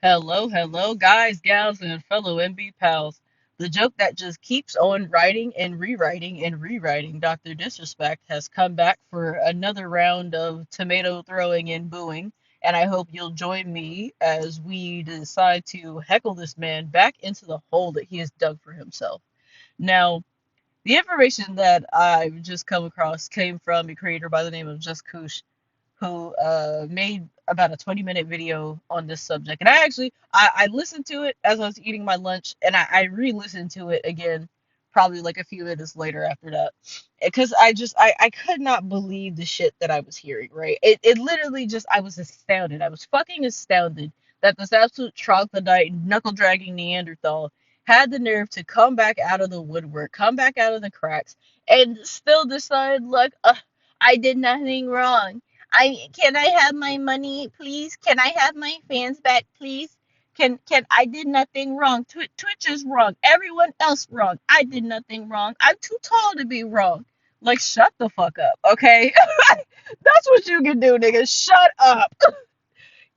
Hello, hello, guys, gals, and fellow MB pals. The joke that just keeps on writing and rewriting and rewriting, Dr. Disrespect, has come back for another round of tomato throwing and booing, and I hope you'll join me as we decide to heckle this man back into the hole that he has dug for himself. Now, the information that I've just come across came from a creator by the name of Just Koosh, who made about a 20-minute video on this subject. And I listened to it as I was eating my lunch, and I re-listened to it again probably like a few minutes later after that. Because I could not believe the shit that I was hearing, right? It literally just, I was astounded. I was fucking astounded that this absolute troglodyte, knuckle dragging Neanderthal had the nerve to come back out of the woodwork, come back out of the cracks, and still decide, like, I did nothing wrong. I have my money, please? Can I have my fans back, please? Can I did nothing wrong. Twitch is wrong. Everyone else wrong. I did nothing wrong. I'm too tall to be wrong. Like, shut the fuck up, okay? That's what you can do, nigga. Shut up.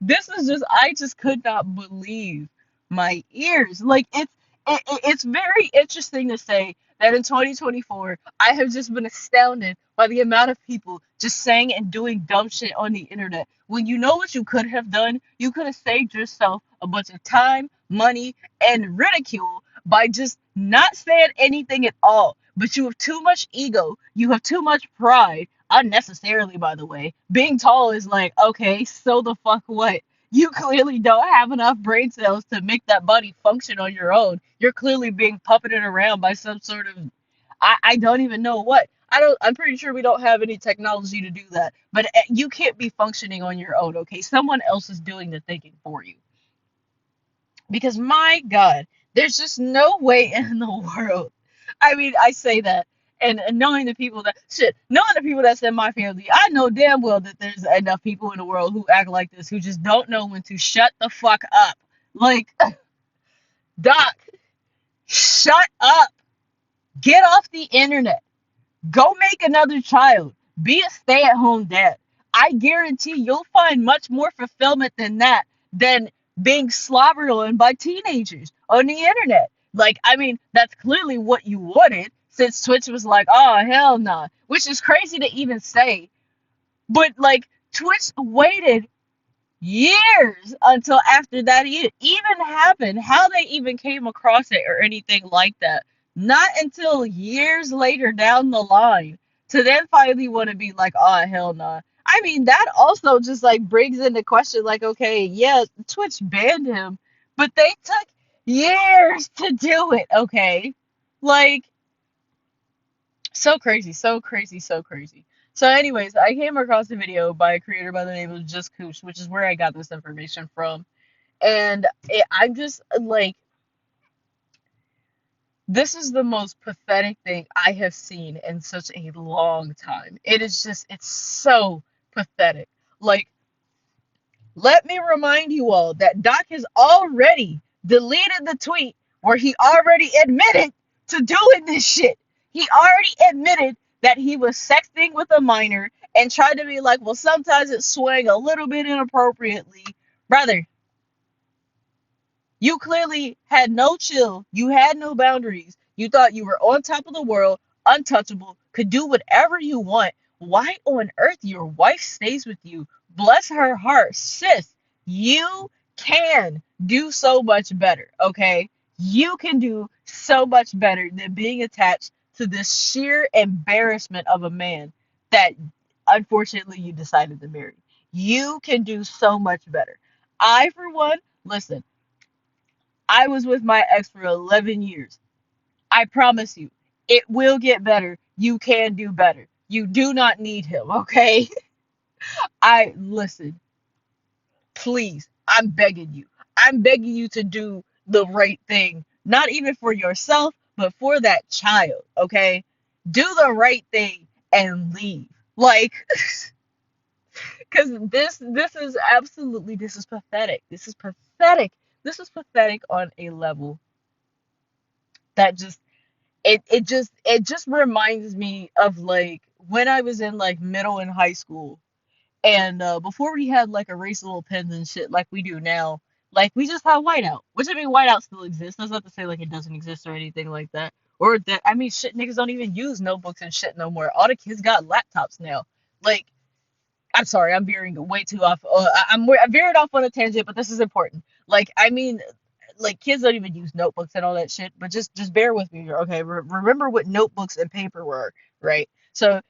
This is just, I just could not believe my ears. Like, it's very interesting to say that in 2024 I have just been astounded by the amount of people just saying and doing dumb shit on the internet. When you know what you could have done, you could have saved yourself a bunch of time, money, and ridicule by just not saying anything at all. But you have too much ego, you have too much pride, unnecessarily, by the way. Being tall is like, okay, so the fuck what? You clearly don't have enough brain cells to make that body function on your own. You're clearly being puppeted around by some sort of, I don't even know what. I'm pretty sure we don't have any technology to do that. But you can't be functioning on your own, okay? Someone else is doing the thinking for you. Because my God, there's just no way in the world. I mean, I say that, and knowing the people that knowing the people that's in my family, I know damn well that there's enough people in the world who act like this, who just don't know when to shut the fuck up. Like, Doc, shut up. Get off the internet. Go make another child. Be a stay-at-home dad. I guarantee you'll find much more fulfillment than that, than being slobbered on by teenagers on the internet. Like, I mean, that's clearly what you wanted, since Twitch was like, oh, hell nah. Which is crazy to even say. But, like, Twitch waited years until after that even happened. How they even came across it or anything like that. Not until years later down the line to then finally want to be like, oh, hell nah. I mean, that also just like brings into question, like, okay, yeah, Twitch banned him, but they took years to do it, okay? Like, so crazy, so crazy, so crazy. So, anyways, I came across a video by a creator by the name of Just Koosh, which is where I got this information from. And I'm just like, this is the most pathetic thing I have seen in such a long time. It is just, it's so pathetic. Like, let me remind you all that Doc has already deleted the tweet where he already admitted to doing this shit. He already admitted that he was sexting with a minor and tried to be like, well, sometimes it swung a little bit inappropriately. Brother, you clearly had no chill. You had no boundaries. You thought you were on top of the world, untouchable, could do whatever you want. Why on earth your wife stays with you? Bless her heart. Sis, you can do so much better, okay? You can do so much better than being attached to this sheer embarrassment of a man that unfortunately you decided to marry. You can do so much better. I, for one, listen, I was with my ex for 11 years. I promise you, it will get better. You can do better. You do not need him, okay? Listen, please, I'm begging you. I'm begging you to do the right thing. Not even for yourself, but for that child, okay? Do the right thing and leave. Like, because this is absolutely, this is pathetic. This is pathetic. This is pathetic on a level that just it just reminds me of like when I was in like middle and high school, and before we had like erasable pens and shit like we do now, Like we just have whiteout, which I mean, whiteout still exists. That's not to say like it doesn't exist or anything like that. Or that I mean, shit, niggas don't even use notebooks and shit no more. All the kids got laptops now. Like I'm sorry, I'm veering way too off. I'm veering off on a tangent, but this is important. Like, I mean, like kids don't even use notebooks and all that shit. But just bear with me here, okay? Remember what notebooks and paper were, right? So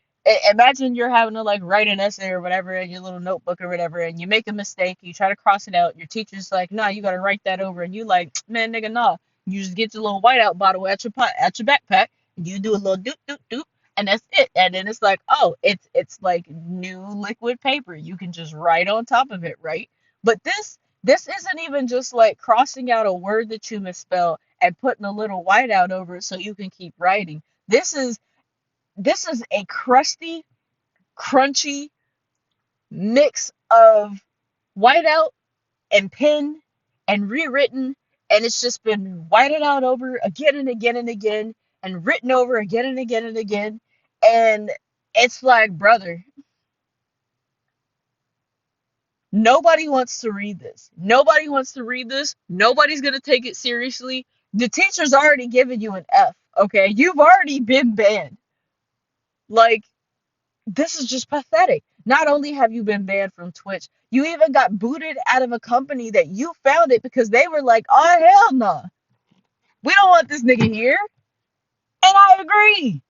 imagine you're having to like write an essay or whatever in your little notebook or whatever, and you make a mistake. You try to cross it out. Your teacher's like, "Nah, you gotta write that over," and you like, "Man, nigga, nah." You just get your little whiteout bottle at your backpack, and you do a little doop doop doop, and that's it. And then it's like, oh, it's like new liquid paper. You can just write on top of it, right? But this isn't even just like crossing out a word that you misspell and putting a little whiteout over it so you can keep writing. This is a crusty, crunchy mix of whiteout and pen and rewritten, and it's just been whited out over again and again and again and written over again and again and again. And it's like, brother, nobody wants to read this. Nobody wants to read this. Nobody's going to take it seriously. The teacher's already given you an F, okay? You've already been banned. Like, this is just pathetic. Not only have you been banned from Twitch, you even got booted out of a company that you founded because they were like, oh, hell no. We don't want this nigga here. And I agree.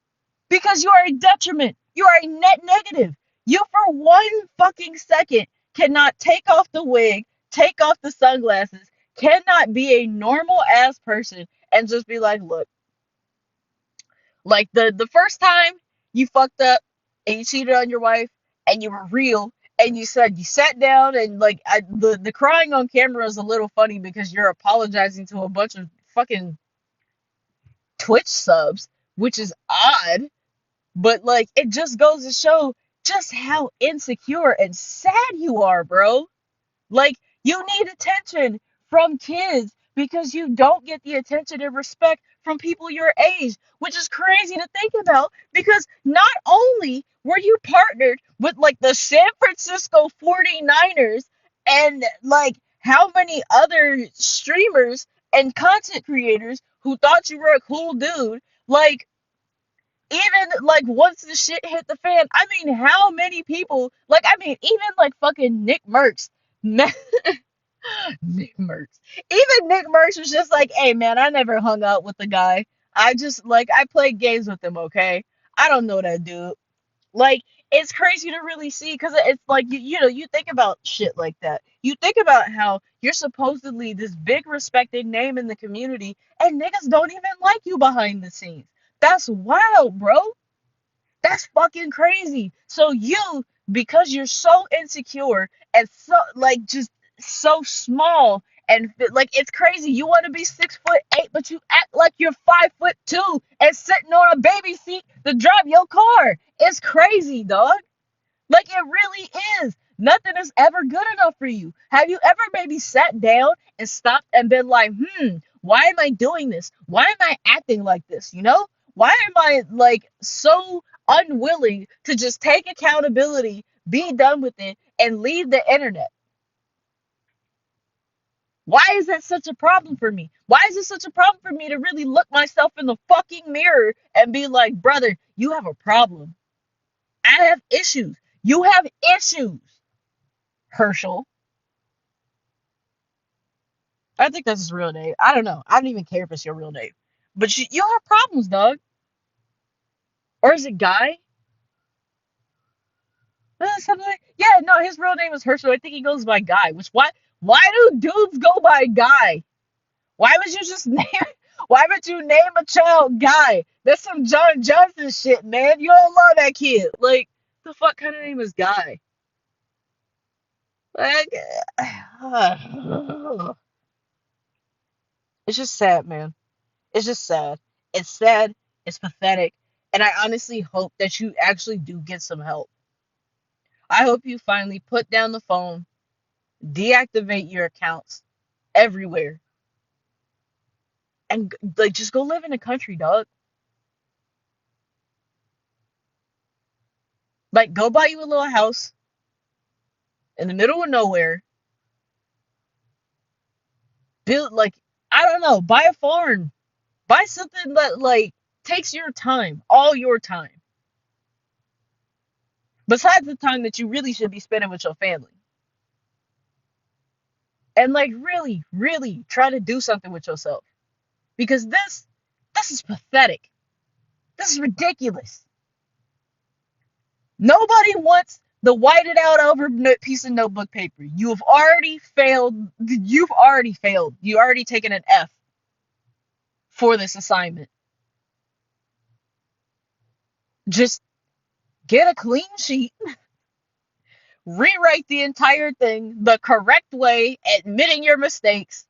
Because you are a detriment. You are a net negative. You, for one fucking second, cannot take off the wig, take off the sunglasses, cannot be a normal ass person and just be like, look, like the first time you fucked up and you cheated on your wife and you were real and you said you sat down and like the crying on camera is a little funny because you're apologizing to a bunch of fucking Twitch subs, which is odd. But like it just goes to show just how insecure and sad you are, bro. Like you need attention from kids because you don't get the attention and respect from people your age, which is crazy to think about because not only were you partnered with like the San Francisco 49ers and like how many other streamers and content creators who thought you were a cool dude, like even like once the shit hit the fan, I mean, how many people, like, I mean, even like fucking Nick Merckx, Nick Merckx, even Nick Merckx was just like, hey man, I never hung out with the guy. I just like, I played games with him, okay? I don't know that dude. Like, it's crazy to really see because it's like, you know, you think about shit like that. You think about how you're supposedly this big respected name in the community and niggas don't even like you behind the scenes. That's wild, bro. That's fucking crazy. So you, because you're so insecure and so like just so small and like it's crazy. You want to be 6'8", but you act like you're 5'2" and sitting on a baby seat to drive your car. It's crazy, dog. Like it really is. Nothing is ever good enough for you. Have you ever maybe sat down and stopped and been like, why am I doing this? Why am I acting like this? You know? Why am I like so unwilling to just take accountability, be done with it, and leave the internet? Why is that such a problem for me? Why is it such a problem for me to really look myself in the fucking mirror and be like, brother, you have a problem. I have issues. You have issues. Herschel. I think that's his real name. I don't know. I don't even care if it's your real name. But you have problems, dog. Or is it Guy? Something like, yeah, no, his real name is Herschel. I think he goes by Guy. Which why do dudes go by Guy? Why would you just name why would you name a child Guy? That's some John Johnson shit, man. You don't love that kid. Like, the fuck kind of name is Guy? Like, it's just sad, man. It's just sad. It's sad. It's pathetic. And I honestly hope that you actually do get some help. I hope you finally put down the phone, deactivate your accounts everywhere, and like just go live in the country, dog. Like go buy you a little house in the middle of nowhere Build, like, I don't know, buy a farm. Buy something that, like, takes your time, all your time. Besides the time that you really should be spending with your family. And, like, really, really try to do something with yourself. Because this is pathetic. This is ridiculous. Nobody wants the whited out over piece of notebook paper. You have already failed. You've already failed. You already taken an F for this assignment. Just get a clean sheet, rewrite the entire thing the correct way, admitting your mistakes,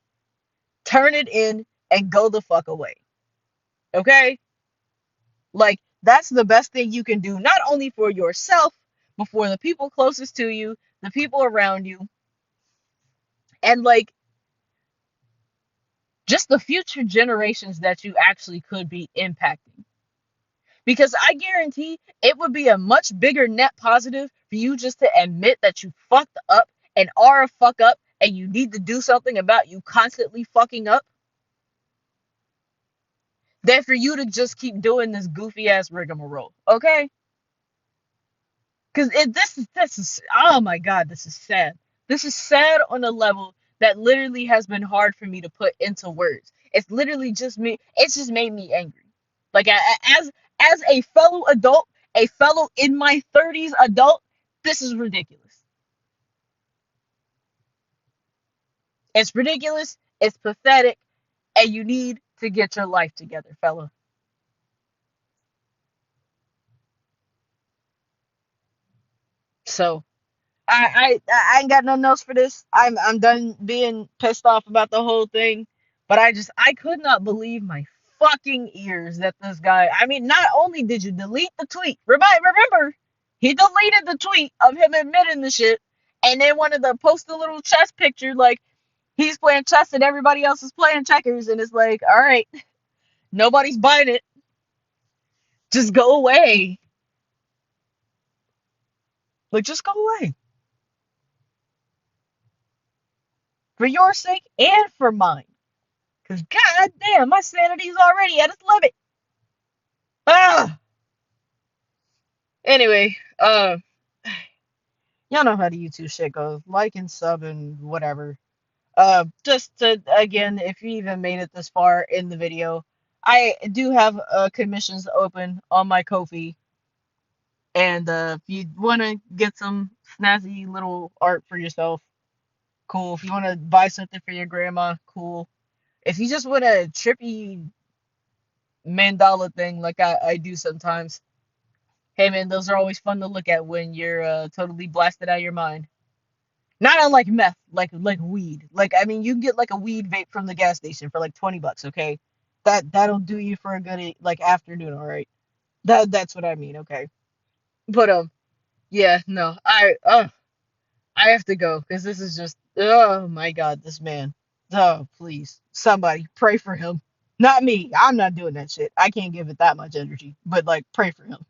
turn it in, and go the fuck away. Okay? Like, that's the best thing you can do, not only for yourself, but for the people closest to you, the people around you, and, like, just the future generations that you actually could be impacting. Because I guarantee it would be a much bigger net positive for you just to admit that you fucked up and are a fuck up and you need to do something about you constantly fucking up than for you to just keep doing this goofy ass rigmarole. Okay? Because this is oh my god, this is sad. This is sad on a level that literally has been hard for me to put into words. It's literally just me. It's just made me angry. Like, as a fellow adult, a fellow in my 30s adult, this is ridiculous. It's ridiculous. It's pathetic, and you need to get your life together, fella. So I ain't got nothing else for this. I'm done being pissed off about the whole thing. But I could not believe my fucking ears that this guy. I mean, not only did you delete the tweet, remember, he deleted the tweet of him admitting the shit, and then wanted to post a little chess picture like he's playing chess and everybody else is playing checkers, and it's like, all right, nobody's buying it. Just go away. Like, just go away. For your sake and for mine. Because, god damn, my sanity's already at its limit. Ah! Anyway, y'all know how the YouTube shit goes. Like and sub and whatever. Just to, again, if you even made it this far in the video, I do have commissions open on my Ko-fi. And if you want to get some snazzy little art for yourself, cool. If you want to buy something for your grandma, cool. If you just want a trippy mandala thing like I do sometimes, hey man, those are always fun to look at when you're totally blasted out of your mind. Not unlike meth, like weed. Like, I mean, you can get like a weed vape from the gas station for like $20, okay? That'll do you for a good like afternoon, all right? That's what I mean, okay? But yeah, no, I have to go because this is just, oh my god, this man. Oh, please, somebody pray for him. Not me. I'm not doing that shit. I can't give it that much energy. But like, pray for him.